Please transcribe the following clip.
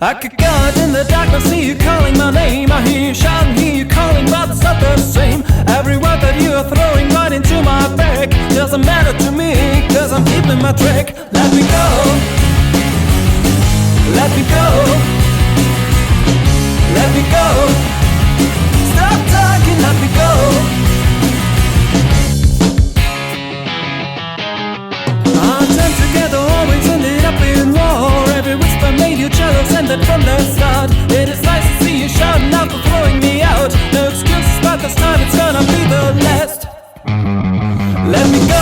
I could go out in the darkness, see you calling my name. I hear you shouting, hear you calling, but it's not the same. Every word that you are throwing right into my back doesn't matter to me, cause I'm keeping my track. Let me go, let me go, let me go. Stop talking, let me go. Our time together always ended up in war. Every whisper made you jealous, and that from the start. It is nice to see you shouting out for throwing me out. No excuses, but this time it's gonna be the last. Let me go.